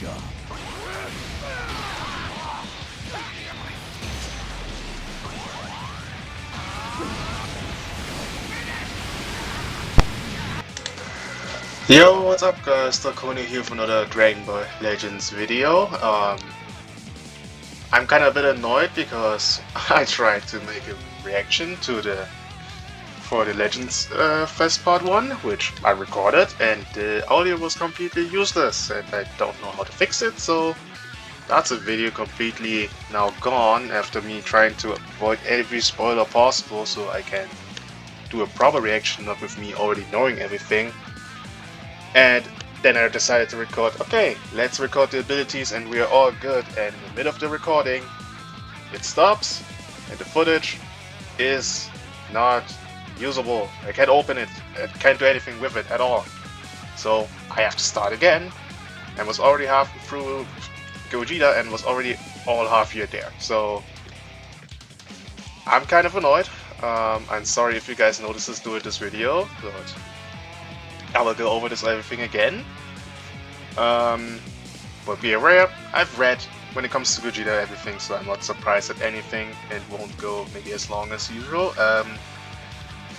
job. Yo, what's up guys, Draconi here for another Dragon Ball Legends video. I'm kinda a bit annoyed because I tried to make a reaction to the Legends Fest Part 1, which I recorded, and the audio was completely useless and I don't know how to fix it, so that's a video completely now gone after me trying to avoid every spoiler possible so I can do a proper reaction, not with me already knowing everything. And then I decided to record, okay, let's record the abilities and we are all good. And in the middle of the recording, it stops and the footage is not usable. I can't open it, I can't do anything with it at all. So I have to start again, and was already half through Gogeta and was already all half year there. So I'm kind of annoyed. I'm sorry if you guys notice this doing this video, but I will go over this everything again. But be aware, I've read when it comes to Gogeta everything, so I'm not surprised at anything and won't go maybe as long as usual.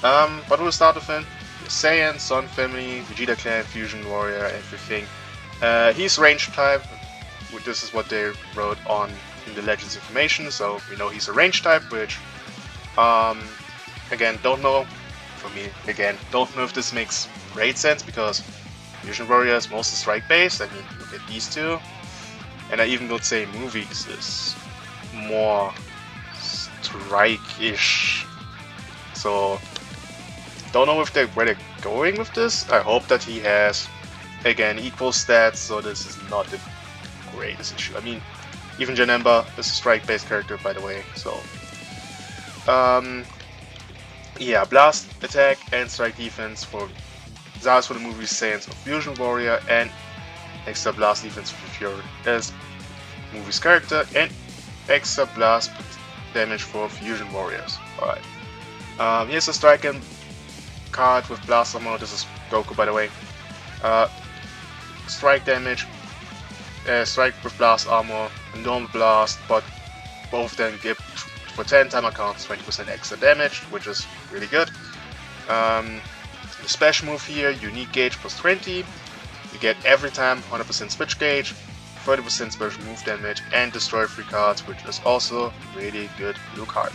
But we'll start with him. Saiyan, Sun Family, Vegeta Clan, Fusion Warrior, everything. He's range type. This is what they wrote on in the Legends information, so we know he's a range type, which again, don't know. For me, again, don't know if this makes great sense because Fusion Warrior is mostly strike based. I mean, look at these two, and I even would say Movies is more strike-ish. So don't know if where they're going with this. I hope that he has again equal stats, so this is not the greatest issue. I mean, even Janembas is a strike-based character, by the way. So yeah, blast, attack, and strike defense for Zars for the Movies, Saiyans for Fusion Warrior, and extra blast defense for Fury as Movies character, and extra blast damage for Fusion Warriors. Alright. Here's a strike card with blast armor. This is Goku, by the way. Strike damage, strike with blast armor, normal blast, but both then give for 10 timer counts 20% extra damage, which is really good. The special move here, unique gauge plus 20. You get every time 100% switch gauge, 30% special move damage, and destroy 3 cards, which is also really good blue card.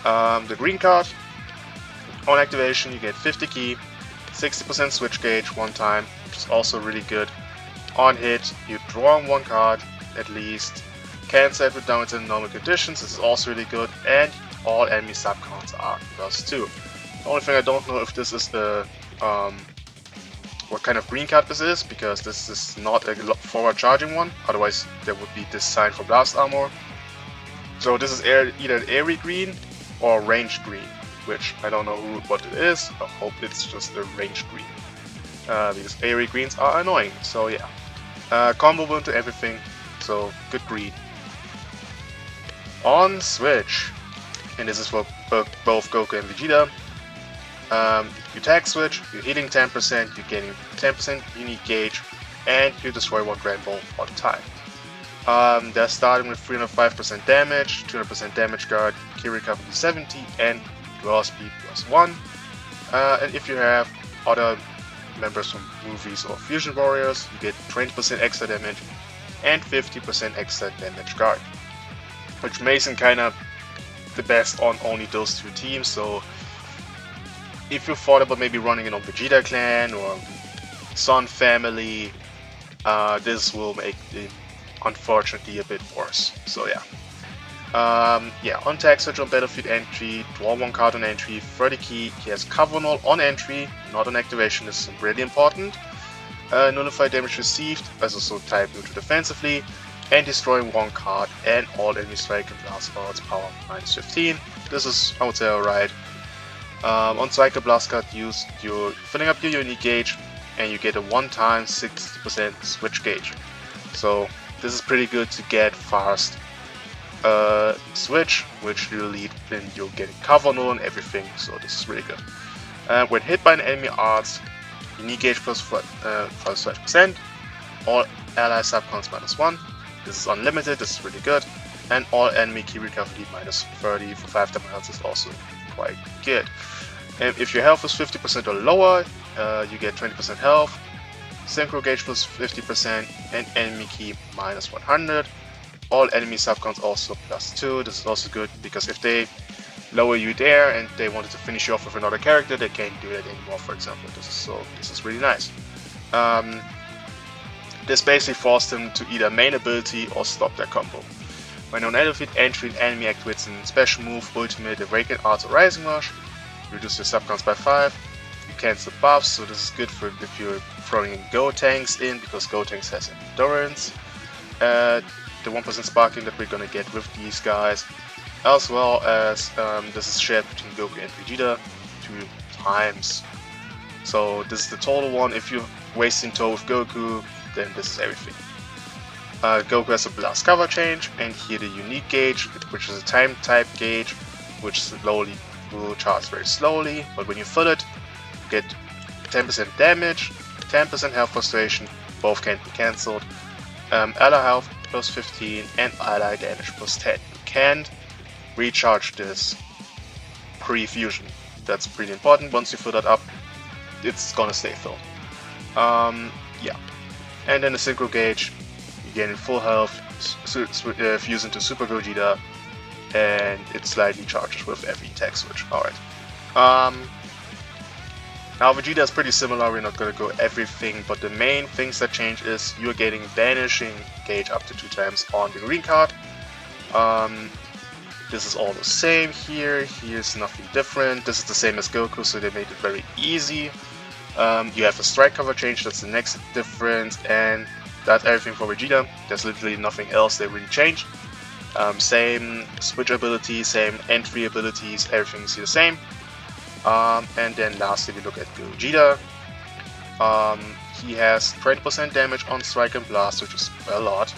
The green card, on activation you get 50 ki, 60% switch gauge one time, which is also really good. On hit, you draw 1 card at least. Cancel it with down to normal conditions. This is also really good, and all enemy sub counts are +2. The only thing I don't know if this is the what kind of green card this is, because this is not a forward charging one. Otherwise, there would be this sign for blast armor. So this is either an airy green or range green, which I don't know what it is. I hope it's just a range green, because airy greens are annoying. So yeah, combo into everything. So good green. On switch, and this is for both Goku and Vegeta. You attack switch, you're hitting 10%, you're getting 10% unique gauge, and you destroy 1 Dragonball all the time. They're starting with 305% damage, 200% damage guard, ki recovery 70, and draw speed +1. And if you have other members from Movies or Fusion Warriors, you get 20% extra damage and 50% extra damage guard, which makes him kinda the best on only those 2 teams. So if you thought about maybe running it on Vegeta Clan or Sun Family, this will make it unfortunately a bit worse. So yeah. Yeah, on tag switch on battlefield entry, draw 1 card on entry, 30 ki, he has cover null on entry, not on activation. This is really important. Nullify damage received, as also type neutral defensively, and destroying 1 card, and all enemy strike and blast cards power -15. This is, I would say, alright. On Cycle Blast card use, you're filling up your unique gauge, and you get a 1-time 60% switch gauge. So this is pretty good to get fast switch, which will lead then you're getting cover null and everything. So this is really good. When hit by an enemy arts, unique gauge plus 5%, all ally sub counts -1. This is unlimited, this is really good. And all enemy key recovery -30 for 5 damage health is also quite good. And if your health is 50% or lower, you get 20% health, Synchro gauge plus 50%, and enemy key -100. All enemy sub counts also +2. This is also good because if they lower you there and they wanted to finish you off with another character, they can't do that anymore, for example. This is really nice. This basically forced them to either main ability or stop their combo. When on enemy entry, an enemy activates a special move, ultimate, awaken, art, or rising rush, reduce your sub counts by 5. You cancel buffs, so this is good for if you're throwing in Go tanks in, because Go tanks has endurance. The 1% sparking that we're gonna get with these guys, as well as this is shared between Goku and Vegeta 2 times. So this is the total one. If you're wasting toe with Goku, then this is everything. Goku has a blast cover change, and here the unique gauge, which is a time type gauge, which slowly will charge very slowly, but when you fill it, you get 10% damage, 10% health frustration, both can be cancelled, ally health plus 15, and ally damage plus 10. You can't recharge this pre-fusion. That's pretty important. Once you fill that up, it's gonna stay filled. Yeah. And then the Synchro gauge, you gain full health, fuse into Super Gogeta, and it slightly charges with every attack switch. Alright. Now Vegeta is pretty similar, we're not gonna go everything, but the main things that change is you're getting Vanishing gauge up to 2 times on the green card. This is all the same here, here's nothing different. This is the same as Goku, so they made it very easy. You have a strike cover change, that's the next difference, and that's everything for Vegeta. There's literally nothing else they really changed. Same switch abilities, same entry abilities, everything's the same. And then lastly we look at Gogeta. He has 20% damage on Strike and Blast, which is a lot.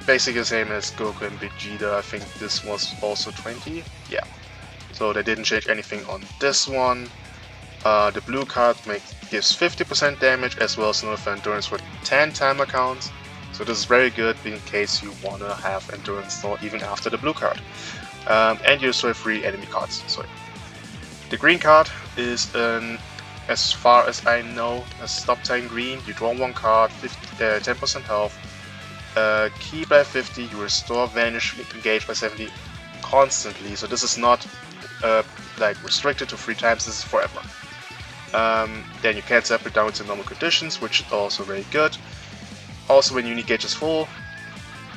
Basically the same as Goku and Vegeta. I think this was also 20. Yeah. So they didn't change anything on this one. The blue card gives 50% damage as well as Nerf Endurance for 10 timer counts. So this is very good in case you wanna have Endurance or even after the blue card. And you destroy 3 enemy cards. Sorry. The green card is as far as I know, a stop time green. You draw 1 card, 10% health, key by 50, you restore Vanish engage by 70 constantly. So this is not like restricted to 3 times, this is forever. Then you can separate down to normal conditions, which is also very good. Also, when unique gauge is full,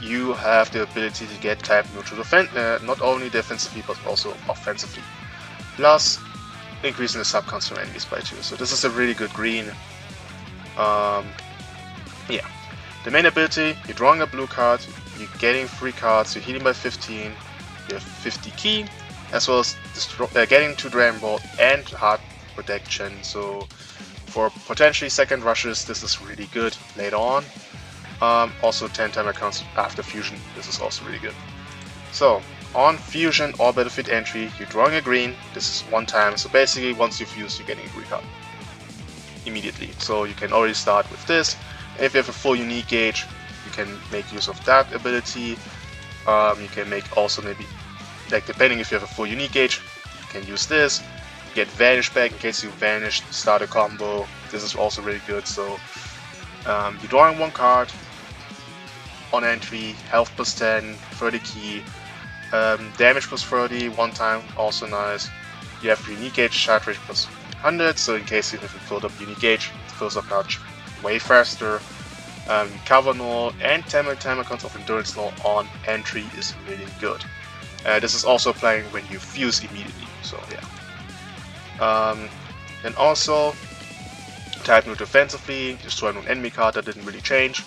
you have the ability to get type neutral defense, not only defensively but also offensively. Plus, increasing the sub counts from enemies by 2. So this is a really good green. Yeah. The main ability, you're drawing a blue card, you're getting 3 cards, you're healing by 15, you have 50 key, as well as getting 2 Dragonball and heart protection. So for potentially second rushes, this is really good later on. Also 10 timer counts after fusion, this is also really good. So on fusion or battlefield entry, you're drawing a green, this is 1 time, so basically once you fuse, you're getting a green card immediately. So you can already start with this. If you have a full unique gauge, you can make use of that ability. You can make also maybe, like depending if you have a full unique gauge, you can use this. Get Vanish back in case you vanish, start a combo. This is also really good. So you're drawing 1 card on entry, health plus 10, 30 key, damage plus 30, 1 time, also nice. You have unique gauge charge rate plus 100, so in case you haven't filled up unique gauge, it fills up much way faster. Cover null and timer counts of endurance null on entry is really good. This is also applying when you fuse immediately, so yeah. And also type new defensively, destroy an enemy card, that didn't really change.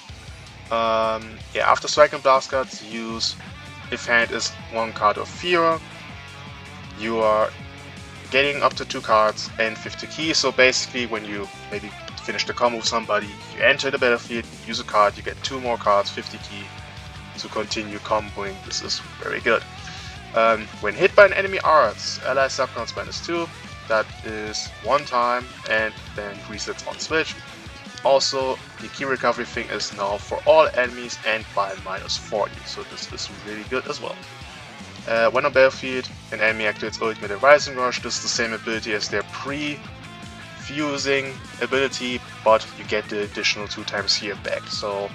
Yeah, after strike and blast cards, use if hand is 1 card of fear. You are getting up to 2 cards and 50 keys. So basically, when you maybe finish the combo with somebody, you enter the battlefield, use a card, you get 2 more cards, 50 key to continue comboing. This is very good. When hit by an enemy arts, ally sub counts -2. That is 1 time and then resets on switch. Also, the key recovery thing is now for all enemies and by -40, so this is really good as well. When on battlefield, an enemy activates ultimate and Rising Rush. This is the same ability as their pre-fusing ability, but you get the additional 2 times here back. So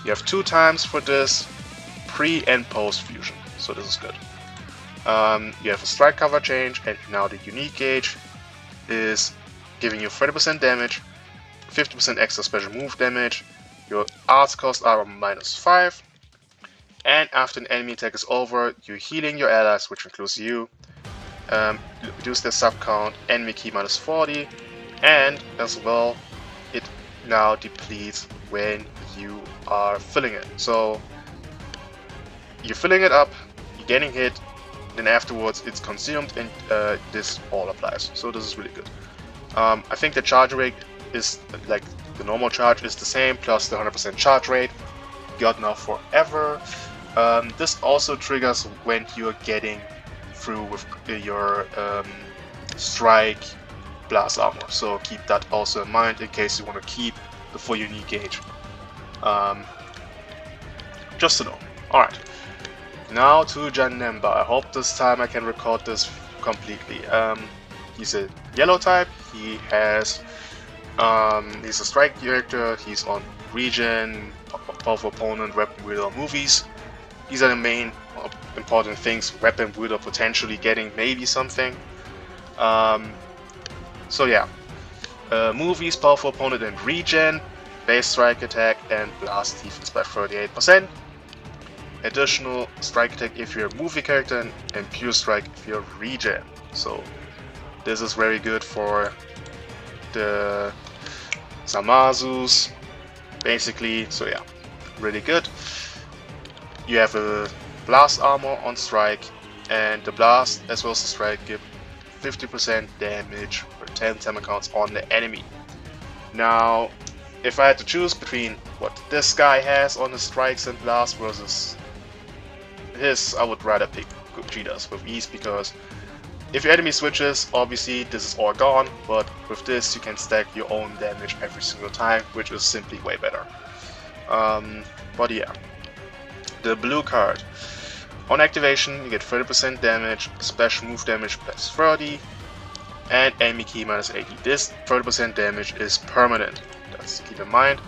you have 2 times for this pre and post fusion, so this is good. You have a strike cover change, and now the unique gauge is giving you 30% damage, 50% extra special move damage, your arts costs are -5, and after an enemy attack is over, you're healing your allies, which includes you, reduce their sub count, enemy key -40, and as well, it now depletes when you are filling it. So you're filling it up, you're getting hit, then afterwards it's consumed, and this all applies. So this is really good. I think the charge rate is like the normal charge is the same, plus the 100% charge rate. Got now forever. This also triggers when you're getting through with your strike blast armor. So keep that also in mind in case you want to keep the full unique gauge. Just to know. Alright. Now to Janembas. I hope this time I can record this completely. He's a yellow type. He has he's a strike character. He's on regen, powerful opponent, weapon wielder, movies. These are the main important things. Weapon wielder potentially getting maybe something. So yeah, movies, powerful opponent, and regen, base strike attack, and blast defense by 38%. Additional strike attack if you're a movie character, and pure strike if you're regen. So this is very good for the Zamazus, basically. So yeah, really good. You have a blast armor on strike, and the blast as well as the strike give 50% damage for 10 time counts on the enemy. Now, if I had to choose between what this guy has on his strikes and blast versus his, I would rather pick Gogeta's with ease, because if your enemy switches, obviously this is all gone, but with this you can stack your own damage every single time, which is simply way better. But yeah, the blue card. On activation, you get 30% damage, special move damage plus 30, and enemy key -80. This 30% damage is permanent. That's keep in mind.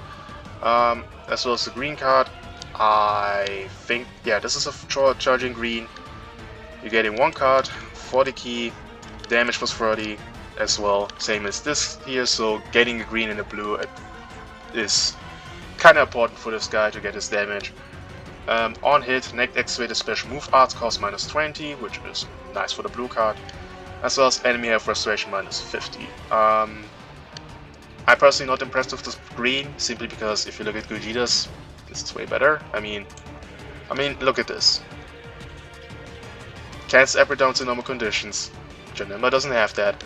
As well as the green card, I think, yeah, this is a charging green. You're getting 1 card, 40 key, damage plus 30 as well, same as this here. So getting a green and a blue is kind of important for this guy to get his damage. On hit, next activated special move arts cost -20, which is nice for the blue card, as well as enemy have frustration -50. I'm personally not impressed with this green, simply because if you look at Gogeta's, this is way better. I mean, look at this. Cancel every down to normal conditions. Janembas doesn't have that.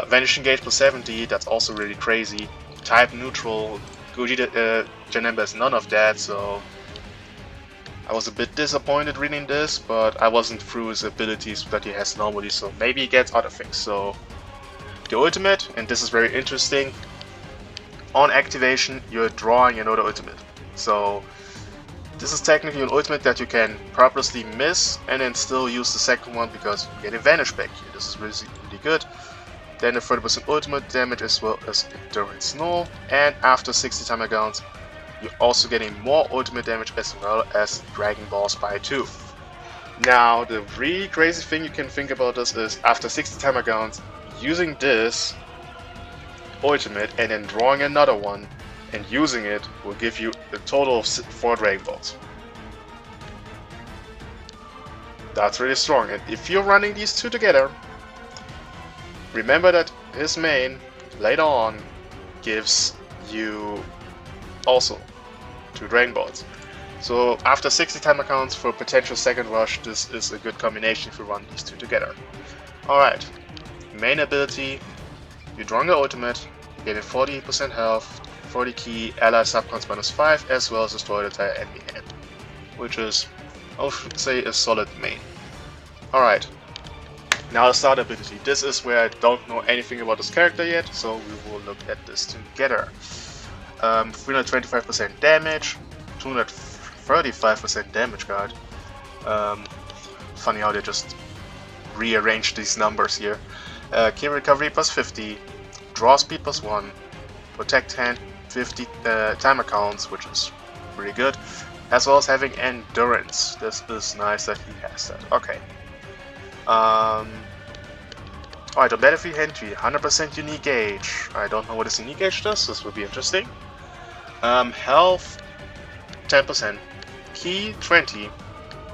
Vanishing gauge plus 70, that's also really crazy. Type neutral. Gogeta, Janembas has none of that, so I was a bit disappointed reading this, but I wasn't through his abilities that he has normally, so maybe he gets other things. So the ultimate, and this is very interesting, on activation you're drawing another ultimate. So this is technically an ultimate that you can purposely miss and then still use the second one because you get a vanish back here. This is really good. Then the 30% ultimate damage as well as endurance null, and after 60 timer counts you're also getting more ultimate damage as well as Dragonballs by 2. Now the really crazy thing you can think about this is after 60 timer counts, using this ultimate and then drawing another one and using it will give you a total of 4 Dragonballs. That's really strong, and if you're running these two together, remember that his main later on gives you also 2 Dragonballs. So after 60 timer counts for a potential second rush, this is a good combination if you run these two together. Alright, main ability, you're drawing the ultimate, you're getting 40% health, 40 key, ally subcounts -5, as well as destroy the entire enemy hand, which is, I would say, a solid main. Alright, now the start ability. This is where I don't know anything about this character yet, so we will look at this together. 325% damage, 235% damage guard. Funny how they just rearranged these numbers here. Key recovery plus 50, draw speed plus 1, protect hand 50 timer counts, which is pretty good, as well as having endurance. This is nice that he has that. Okay. Alright, on battlefield entry, 100% unique gauge. I don't know what this unique gauge does, this will be interesting. Health 10%, key 20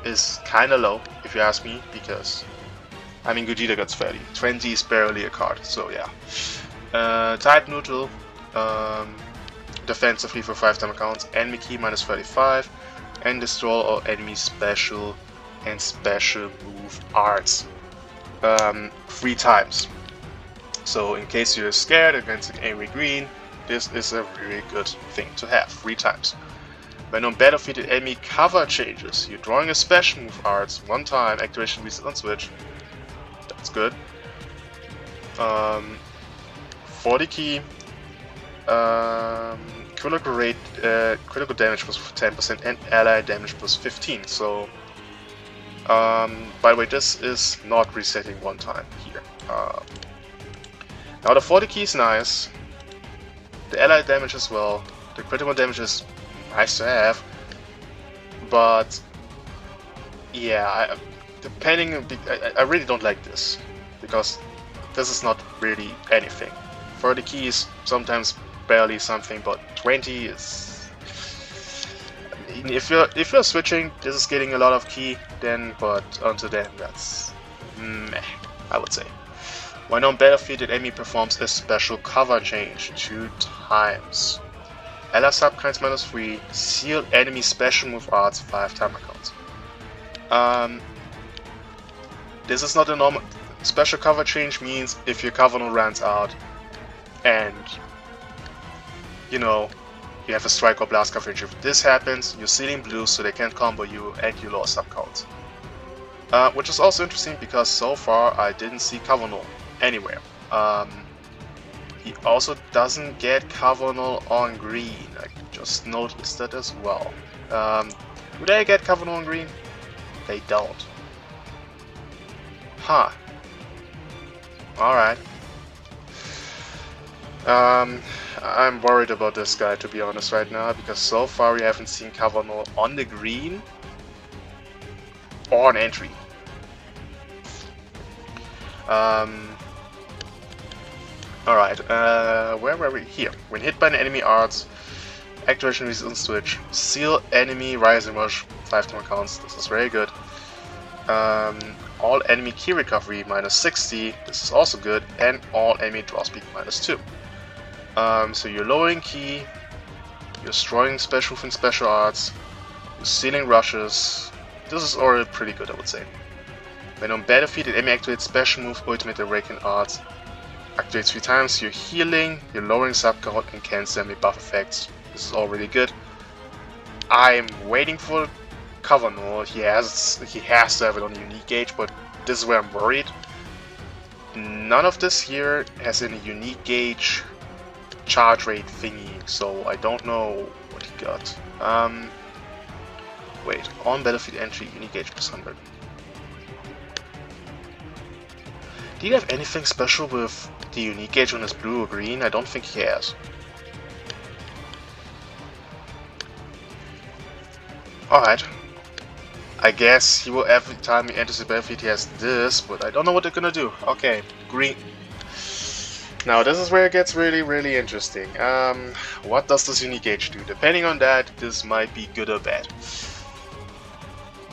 is kinda low if you ask me, because I mean Gogeta got 30. 20 is barely a card, so yeah. Type neutral, defensively for 5 timer counts, enemy key minus 35, and destroy all enemy special and special move arts 3 times. So in case you're scared against an angry green, this is a really good thing to have 3 times. When on battlefield the enemy cover changes, you're drawing a special move arts 1 time, activation reset on switch. That's good. 40 key, critical damage plus 10% and ally damage plus 15. So, by the way, this is not resetting 1 time here. Now the 40 key is nice. The ally damage as well. The critical damage is nice to have, but yeah, I really don't like this, because this is not really anything. 30 keys sometimes barely something, but 20 is. If you're switching, this is getting a lot of key then, but until then that's meh, I would say. When on battlefield, the enemy performs a special cover change 2 times. Ally subkinds minus 3, seal enemy special move arts 5 timer counts. This is not a normal special cover change. Means if your cover no runs out and you know you have a strike or blast coverage, if this happens, you're sealing blue so they can't combo you and you lost sub counts. Which is also interesting because so far I didn't see cover null anywhere. He also doesn't get cover null on green. I just noticed that as well. Do they get cover null on green? They don't. Huh. Alright. I'm worried about this guy, to be honest, right now, because so far we haven't seen cover null on the green or on entry. Alright, where were we? Here. When hit by an enemy arts, activation reset on switch, seal enemy rising rush 5 timer counts. This is very good. All enemy key recovery minus 60. This is also good, and all enemy draw speed minus 2. So you're lowering key, you're destroying special and special arts, you're sealing rushes. This is already pretty good, I would say. When on battlefield, the enemy activates special move ultimate awaken arts. Activates 3 times, you're healing, you're lowering sub count and cancel enemy buff effects. This is all really good. I'm waiting for cover null. He has to have it on a unique gauge, but this is where I'm worried. None of this here has any unique gauge charge rate thingy, so I don't know what he got. Wait, on battlefield entry, unique gauge plus 100. Do you have anything special with the unique gauge on his blue or green? I don't think he has. Alright. I guess he will, every time he enters the battlefield he has this, but I don't know what they're gonna do. Okay, green. Now this is where it gets really, really interesting. What does this unique gauge do? Depending on that, this might be good or bad.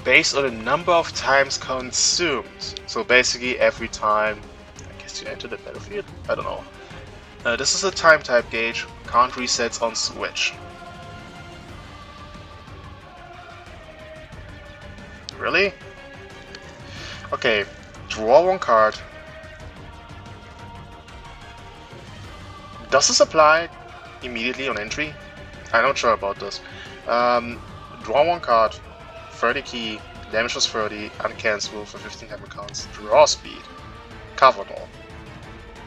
Based on the number of times consumed. So basically every time, I guess you enter the battlefield? I don't know. This is a time type gauge, count resets on switch. Really? Okay, draw 1 card. Does this apply immediately on entry? I'm not sure about this. Draw 1 card, 30 key, damage was 30, uncancel for 15 timer counts, draw speed, cover null.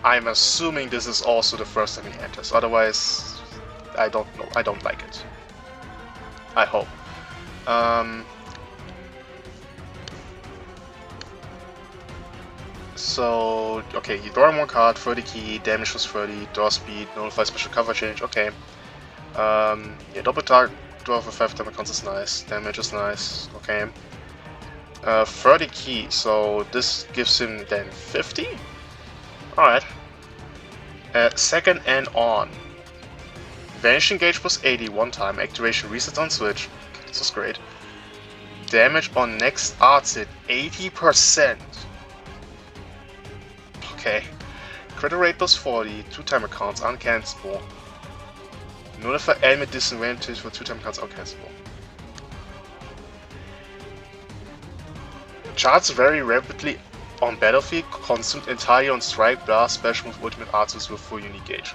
I'm assuming this is also the first time he enters, otherwise I don't know. I don't like it. I hope. So, okay, you draw 1 card, 30 key, damage was 30, draw speed, nullify special cover change, okay. Yeah, double target, draw for 5 damage counts is nice, damage is nice, okay. 30 key, so this gives him then 50? Alright. Second and on. Vanishing gauge plus 80 one time, activation resets on switch, this is great. Damage on next arts hit 80%. Okay. Credit rate plus 40, 2-timer counts, uncancelable. Nullify enemy disadvantage for 2-timer counts, uncancelable. Charge very rapidly on battlefield, consumed entirely on strike, blast, special move, ultimate arts with full unique gauge.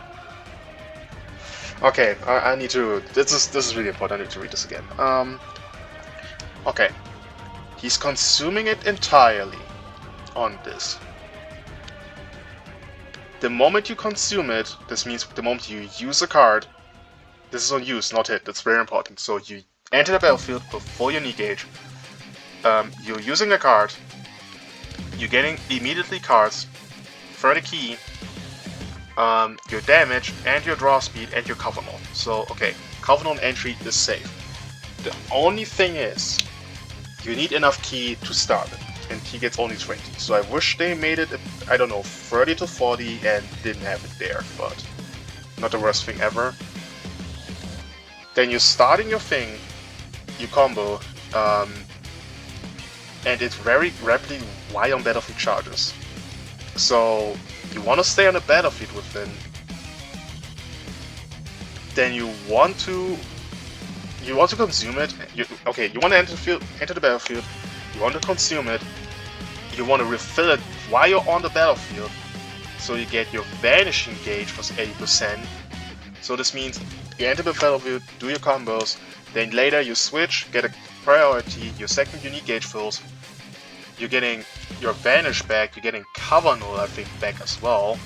Okay, I need to. This is really important. I need to read this again. Okay. He's consuming it entirely on this. The moment you consume it, this means the moment you use a card, this is on use, not hit, that's very important. So you enter the battlefield before your knee gauge, you're using a card, you're getting immediately cards, 30 key, your damage, and your draw speed, and your cover null. So, okay, cover null entry is safe. The only thing is, you need enough key to start it. And he gets only 20. So I wish they made it, I don't know, 30 to 40 and didn't have it there, but not the worst thing ever. Then you're starting your thing, you combo, and it very rapidly while on battlefield charges. So you want to stay on the battlefield with him. Then you want to consume it. You want to enter the battlefield. You want to consume it, you want to refill it while you're on the battlefield, so you get your vanishing gauge plus 80%. So this means you enter the battlefield, do your combos, then later you switch, get a priority, your second unique gauge fills, you're getting your vanish back, you're getting cover null I think back as well.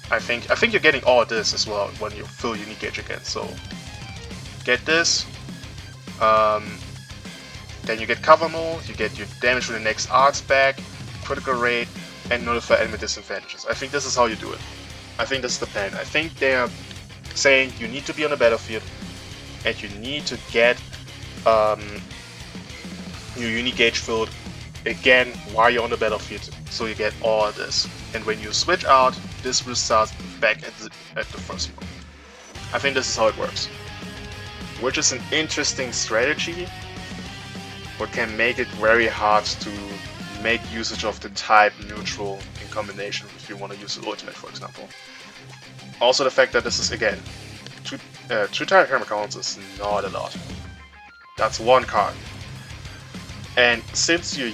I think you're getting all this as well when you fill unique gauge again, so get this. Then you get cover null, you get your damage with the next arts back, critical rate, and nullify enemy disadvantages. I think this is how you do it. I think that's the plan. I think they're saying you need to be on the battlefield, and you need to get your unique gauge filled again while you're on the battlefield, so you get all of this. And when you switch out, this will start back at the first one. I think this is how it works. Which is an interesting strategy, but can make it very hard to make usage of the type neutral in combination if you want to use the ultimate, for example. Also the fact that this is, again, two type hammer counts is not a lot. That's 1 card. And since you're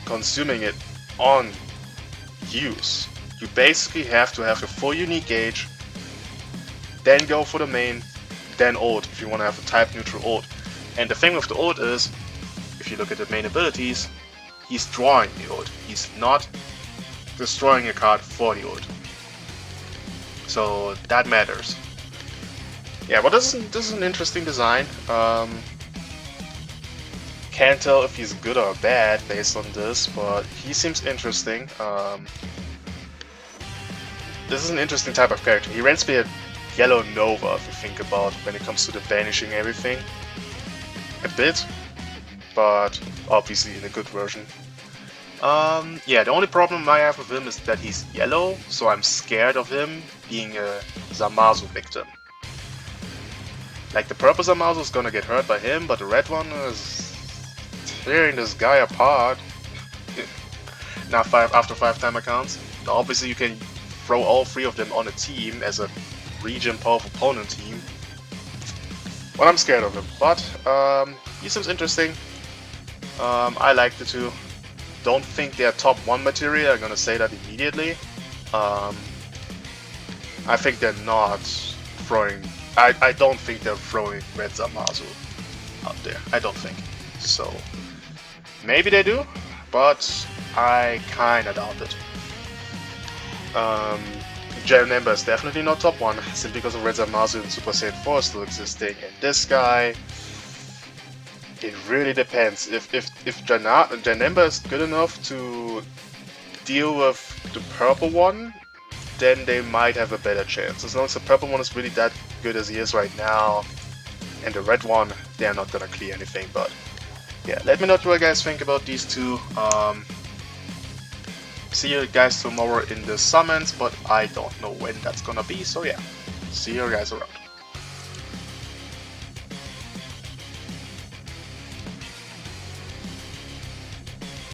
consuming it on use, you basically have to have a full unique gauge, then go for the main, then ult if you want to have a type neutral ult. And the thing with the ult is, if you look at the main abilities, he's drawing the ult. He's not destroying a card for the ult. So that matters. Yeah, but this is an interesting design. Can't tell if he's good or bad based on this, but he seems interesting. This is an interesting type of character. He reminds me of Yellow Nova, if you think about when it comes to the vanishing everything. A bit, but obviously in a good version. Yeah, the only problem I have with him is that he's yellow, so I'm scared of him being a Zamasu victim. Like, the purple Zamasu is gonna get hurt by him, but the red one is tearing this guy apart. Now after 5 time accounts. Obviously you can throw all 3 of them on a team as a region powerful opponent team. Well, I'm scared of him, but he seems interesting. I like the two. Don't think they're top 1 material, I'm gonna say that immediately. I think they're not throwing... I don't think they're throwing Red Zamasu out there. I don't think. So, maybe they do, but I kinda doubt it. Janembas definitely not top 1, simply because of Red Zamasu and Super Saiyan 4 still existing. And this guy, it really depends. If Janembas is good enough to deal with the purple one, then they might have a better chance. As long as the purple one is really that good as he is right now, and the red one, they're not gonna clear anything. But yeah, let me know what you guys think about these two. See you guys tomorrow in the summons, but I don't know when that's gonna be, so yeah, see you guys around.